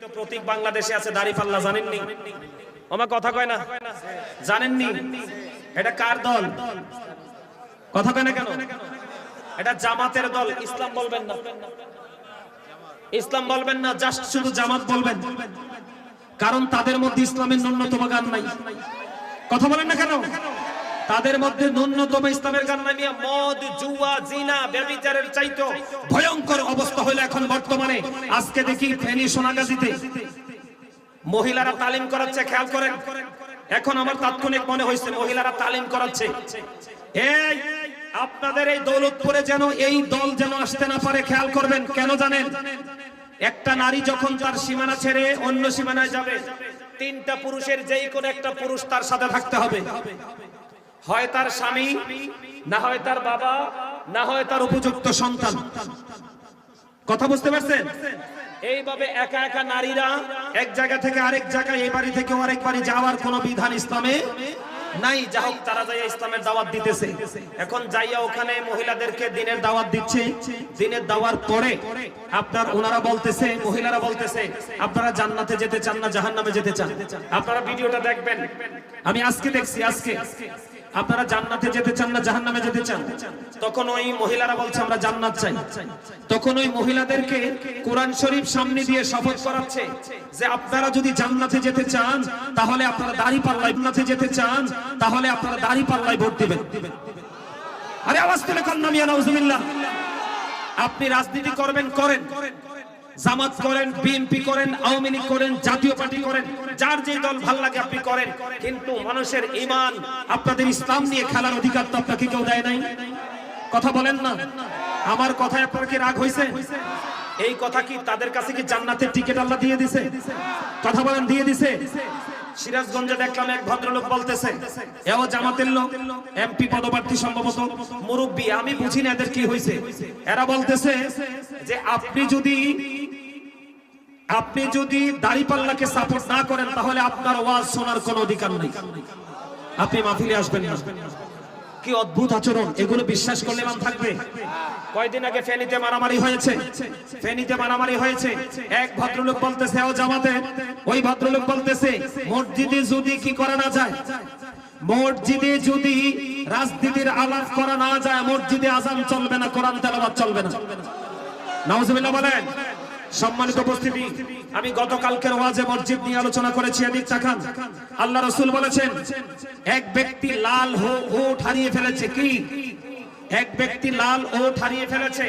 প্রতীক বাংলাদেশে আছে দাড়িপাল্লা, জানেননি? আমার কথা কয় না, জানেননি? এটা কার দল? কথা কয় না কেন? এটা জামাতের দল। ইসলাম বলবেন না, ইসলাম বলবেন না, জাস্ট শুধু জামাত বলবেন, কারণ তাদের মধ্যে ইসলামের ন্যূনতম গান নাই। কথা বলেন না কেন? তাদের মধ্যে ন্যূনতম ইসলামের গান নাই। মদ, জুয়া, জিনা, ব্যভিচারের চাইতো ভয়ঙ্কর অবস্থা হলো এখন বর্তমানে। আজকে দেখি ফেনী সোনাগাজীতে মহিলারা তালিম করাচ্ছে, খেয়াল করেন। এখন আমার তাৎক্ষণিক মনে হয়েছে মহিলারা তালিম করাচ্ছে। এই আপনাদের এই দৌলতপুরে যেন এই দল যেন আসতে না পারে, খেয়াল করবেন। কেন জানেন? একটা নারী যখন তার সীমানা ছেড়ে অন্য সীমানায় যাবে, তিনটা পুরুষের যেই কোনো একটা পুরুষ তার সাথে থাকতে হবে। হয় তার স্বামী, না হয় তার বাবা, না হয় তার উপযুক্ত সন্তান। কথা বুঝতে পারছেন? এইভাবে একা একা নারীরা এক জায়গা থেকে আরেক জায়গায়, এই বাড়ি থেকে আরেক বাড়ি যাওয়ার কোন বিধান ইসলামে নাই। যা হোক, তারা যাইয়া ইসলামের দাওয়াত দিতেছে। এখন যাইয়া ওখানে মহিলাদেরকে দিনের দাওয়াত দিচ্ছে। দিনের দাওয়ার পরে আপনার ওনারা বলতেছে, মহিলারা বলতেছে, আপনারা জান্নাতে যেতে চান না জাহান্নামে যেতে চান? আপনারা ভিডিওটা দেখবেন, আমি আজকে দেখছি। আজকে আপনারা জান্নাতে যেতে চান না জাহান্নামে যেতে চান? তখন ওই মহিলারা বলছে আমরা জান্নাত চাই। তখন ওই মহিলাদেরকে কোরআন শরীফ সামনে দিয়ে শপথ করাচ্ছে যে আপনারা যদি জান্নাতে যেতে চান তাহলে আপনারা দাড়িপাল্লায়, জান্নাতে যেতে চান তাহলে আপনারা দাড়িপাল্লায় ভোট দিবেন। আরে আওয়াজ তুলে কান্না মিয়া, নাউজুবিল্লাহ। আপনি রাজনীতি করবেন, করেন, জামাত করেন, বিএনপি করেন, আওয়ামী লীগ করেন, জাতীয় পার্টি করেন, যার যে দল ভাল লাগে আপনি করেন, কিন্তু মানুষের ঈমান, আপনাদের ইসলাম নিয়ে খেলার অধিকার তো আপনাকে কেউ দেয় নাই। কথা বলেন না? আমার কথায় আপনার কি রাগ হয়েছে? এই কথা কি তাদের কাছে কি জান্নাতের টিকিট আল্লাহ দিয়ে দিছে? কথা বলেন, দিয়ে দিছে? সিরাজগঞ্জে দেখলাম এক ভদ্রলোক বলতেছে, এও জামাতের লোক, এমপি পদপ্রার্থী, সম্ভবত মুরব্বী, আমি বুঝি না এদের কি হয়েছে। এরা বলতেছে যে আপনি যদি দাড়িপাল্লাকে সাপোর্ট না করেন তাহলে আপনার ওয়াজ শোনার কোনো অধিকার নেই, আপনি মাহফিলে আসবেন না। কি অদ্ভুত আচরণ! এগুলো বিশ্বাস করলে মান থাকবে? কয়দিন আগে ফেনীতে মারামারি হয়েছে, ফেনীতে মারামারি হয়েছে। এক ভদ্রলোক বলতেছে ও জামাতে, ওই ভদ্রলোক বলতেছে মসজিদে যদি কি করা না যায়, মসজিদে যদি রাজনীতির আলাপ করা না যায়, মসজিদে আযান চলবে না, কোরআন তেলাওয়াত চলবে না। নাউজুবিল্লাহ বলেন। সম্মানিত উপস্থিতি, আমি গতকালকের ওয়াজে মসজিদ নিয়ে আলোচনা করেছি। এদিক তাকান। আল্লাহ রাসূল বলেছেন এক ব্যক্তি লাল ওট হারিয়ে ফেলেছে। কি? এক ব্যক্তি লাল ওট হারিয়ে ফেলেছে।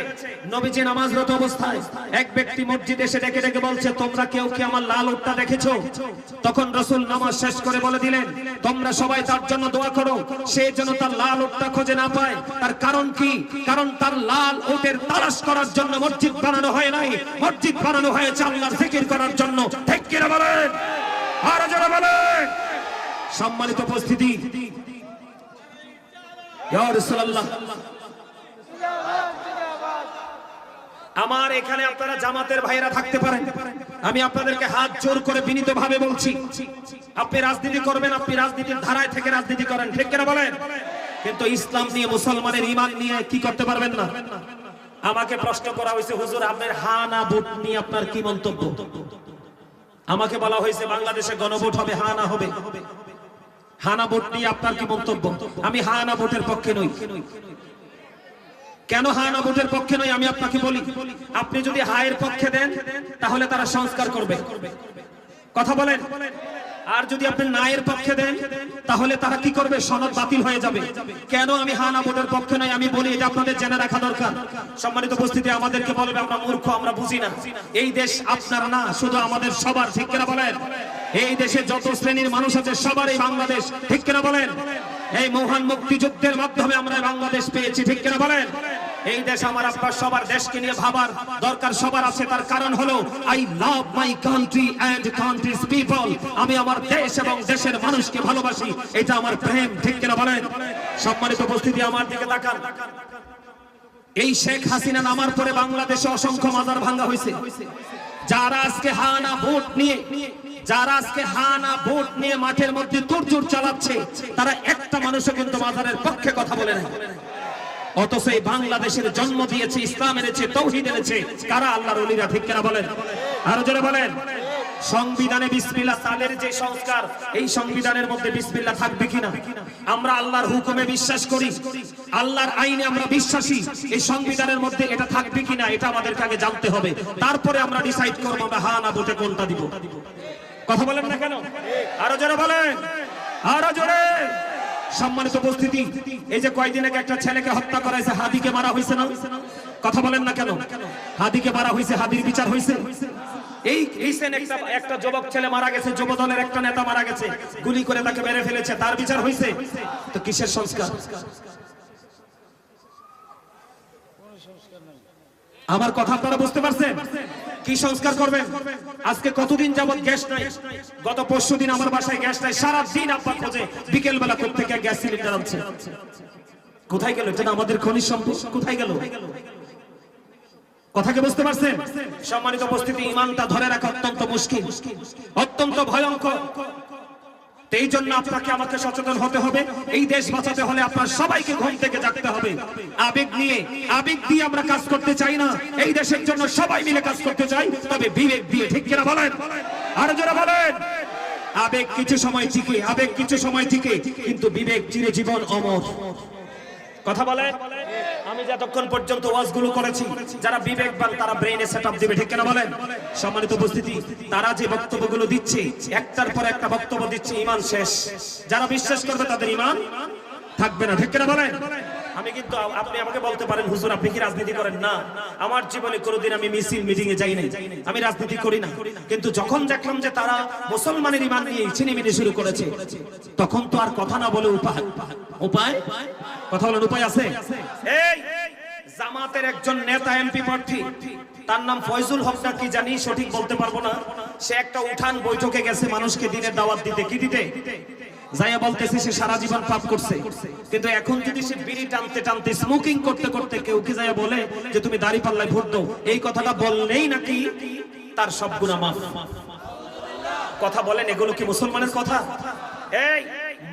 নবীজি নামাজরত অবস্থায় এক ব্যক্তি মসজিদে এসে ডেকে ডেকে বলছে, তোমরা কেউ কি আমার লাল ওটটা দেখেছো? তখন রাসূল নামাজ শেষ করে বলে দিলেন, তোমরা সবাই তার জন্য দোয়া করো, সে যেন তার লাল ওটটা খুঁজে না পায়। তার কারণ কি? কারণ তার লাল ওটের তালাশ করার জন্য মসজিদ বানানো হয় নাই, মসজিদ বানানো হয়েছে আল্লাহর জিকির করার জন্য। ঠিক কিনা বলেন? আর যারা বলেন। সম্মানিত উপস্থিতি, ইয়া রাসূলুল্লাহ, আমার এখানে আপনারা জামাতের ভাইরা থাকতে পারেন, আমি আপনাদেরকে হাত জোর করে বিনীতভাবে বলছি, আপনি রাজনীতি করবেন, আপনি রাজনীতির ধারায় থেকে রাজনীতি করেন। ঠিক কিনা বলেন? কিন্তু ইসলাম নিয়ে, মুসলমানের ঈমান নিয়ে কি করতে পারবেন না। আমাকে প্রশ্ন করা হয়েছে, হুজুর আপনার হা না ভোট নিয়ে আপনার কি মন্তব্য? আমাকে বলা হয়েছে বাংলাদেশে গণভোট হবে, হা না হবে। হানা ভোট নিয়ে আপনার কি মন্তব্য? আমি হানা ভোটের পক্ষে নই। কেন হানা ভোটের পক্ষে নই আমি আপনাকে বলি। আপনি যদি হায়ের পক্ষে দেন তাহলে তারা সংস্কার করবে। কথা বলেন। আর যদি আপনি নায়ের পক্ষে দেন তাহলে তারা কি করবে? সনদ বাতিল হয়ে যাবে। কেন আমি হানা ভোটের পক্ষে নই আমি বলি, এটা আপনাদের জেনে রাখা দরকার। সম্মানিত উপস্থিতি, আমাদেরকে বলবে আমরা মূর্খ, আমরা বুঝি না। এই দেশ আপনার না, শুধু আমাদের সবার। ঠিক কিনা বলেন? এই দেশে যত শ্রেণীর মানুষ আছে সবারই বাংলাদেশ। ঠিক কিনা বলেন? এই মহান মুক্তিযুদ্ধের মাধ্যমে আমরা বাংলাদেশ পেয়েছি। ঠিক কিনা বলেন? এই দেশ আমার, আপনার সবার। দেশকে নিয়ে ভাবার দরকার সবার আছে। তার কারণ হলো I love my country and countries people. আমি আমার দেশ এবং দেশের মানুষকে ভালোবাসি, এটা আমার প্রেম। ঠিক কিনা বলেন? সম্মানিত উপস্থিতি, আমার দিকে তাকান। এই শেখ হাসিনা নামার পরে বাংলাদেশে অসংখ্য মাজার ভাঙা হয়েছে। যারা আজকে হানা ভোট নিয়ে মাঠের মধ্যে তোড়জোড় চালাচ্ছে, তারা একটা মানুষও কিন্তু মাজারের পক্ষে কথা বলে না। অথচ এই বাংলাদেশের জন্ম দিয়েছে, ইসলাম এনেছে, তাওহীদ এনেছে কারা? আল্লাহর ওলিরা। ঠিক কিনা বলেন? আরো জোরে বলেন। সংবিধানে বিসমিল্লাহ সালের যে সংস্কার, এই সংবিধানের মধ্যে বিসমিল্লাহ থাকবে কিনা? আমরা আল্লাহর হুকুমে বিশ্বাস করি, আল্লাহর আইনে আমরা বিশ্বাসী, এই সংবিধানের মধ্যে এটা থাকবে কিনা এটা আমাদেরকে আগে জানতে হবে, তারপরে আমরা ডিসাইড করবো আমরা হ্যাঁ না ভোটে কোনটা দিব। কথা বলেন না কেন? আরো জোরে বলেন, আরো জোরে। সম্মানিত উপস্থিতি, এই যে কয়েকদিন আগে একটা ছেলেকে হত্যা করা হয়েছে, হাদিকে মারা হয়েছে না? কথা বলেন না কেন? হাদিকে মারা হয়েছে, হাদির বিচার হয়েছে। এই রিসেন্ট একটা যুবক ছেলে মারা গেছে, যুব দলের একটা নেতা মারা গেছে, গুলি করে তাকে মেরে ফেলেছে, তার বিচার হয়েছে। তো কিসের সংস্কার? আমার কথা আপনারা বুঝতে পারছেন? কি সংস্কার করবেন? আজকে কতদিন যাবত গ্যাস নাই, গত পরশুদিন আমার বাসায় গ্যাস নাই, সারা দিন আব্বা খোঁজে, বিকেল বেলা কোত্থেকে গ্যাস সিলিন্ডার আনছে। কোথায় গেল? এটা আমাদের খনিজ সম্পদ, কোথায় গেল? কথা কি বুঝতে পারছেন? সম্মানিত উপস্থিতি, ঈমানটা ধরে রাখা অত্যন্ত মুশকিল, অত্যন্ত ভয়ঙ্কর। এই জন্য আপনাকে আমাকে সচেতন হতে হবে। এই দেশ বাঁচাতে হলে আপনার সবাইকে ঘুম থেকে জাগতে হবে। আবেগ দিয়ে আমরা কাজ করতে চাই না, এই দেশের জন্য সবাই মিলে কাজ করতে চাই, তবে বিবেক দিয়ে। ঠিক কিনা বলেন? আরো জোরে বলেন। আবেগ কিছু সময় টিকে, কিন্তু বিবেক চিরজীবন অমর। কথা বলেন। আমি যতক্ষণ পর্যন্ত ওয়াজগুলো করেছি, যারা বিবেকবান তারা ব্রেইনে সেটআপ দিবে। ঠিক কিনা বলেন? সম্মানিত উপস্থিতি, তারা যে বক্তব্যগুলো দিচ্ছে, একটার পর একটা বক্তব্য দিচ্ছে, ঈমান শেষ। যারা বিশ্বাস করবে তাদের ঈমান থাকবে না। ঠিক কিনা বলেন? আমি কিন্তু, আপনি আমাকে বলতে পারেন হুজুর আপনি কি রাজনীতি করেন? না, আমার জীবনে কোনোদিন আমি মিছিল মিটিং এ যাই নাই, আমি রাজনীতি করি না। কিন্তু যখন দেখলাম যে তারা মুসলমানের ঈমান নিয়ে ছিনিমিনি শুরু করেছে, তখন তো আর কথা না বলে উপায় কথা বলেন, উপায় আছে। এই জামাতের একজন নেতা এমপি প্রার্থী, তার নাম ফয়জুল হক না কি জানি, সঠিক বলতে পারবো না। সে একটা উঠান বৈঠকে গেছে মানুষকে দিনের দাওয়াত দিতে। কি দিতে? যাইয়া বলতেছে সে সারা জীবন পাপ করছে, কিন্তু এখন যদি সে বিড়ি টানতে টানতে, স্মোকিং করতে করতে কেউ কি যাইয়া বলে যে তুমি দাঁড়িপাল্লায় ভোট দাও, এই কথাটা বললেই নাকি তার সব গুনাহ মাফ। কথা বলেন, এগুলো কি মুসলমানের কথা? এই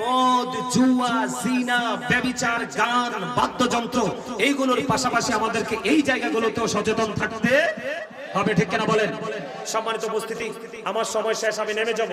মদ, জুয়া, জিনা, ব্যভিচার, গান, বাদ্যযন্ত্র, এইগুলোর পাশাপাশি আমাদেরকে এই জায়গাগুলোতেও সচেতন থাকতে হবে। ঠিক কিনা বলেন? সম্মানিত উপস্থিতি, আমার সময় শেষ, আমি নেমে যাব।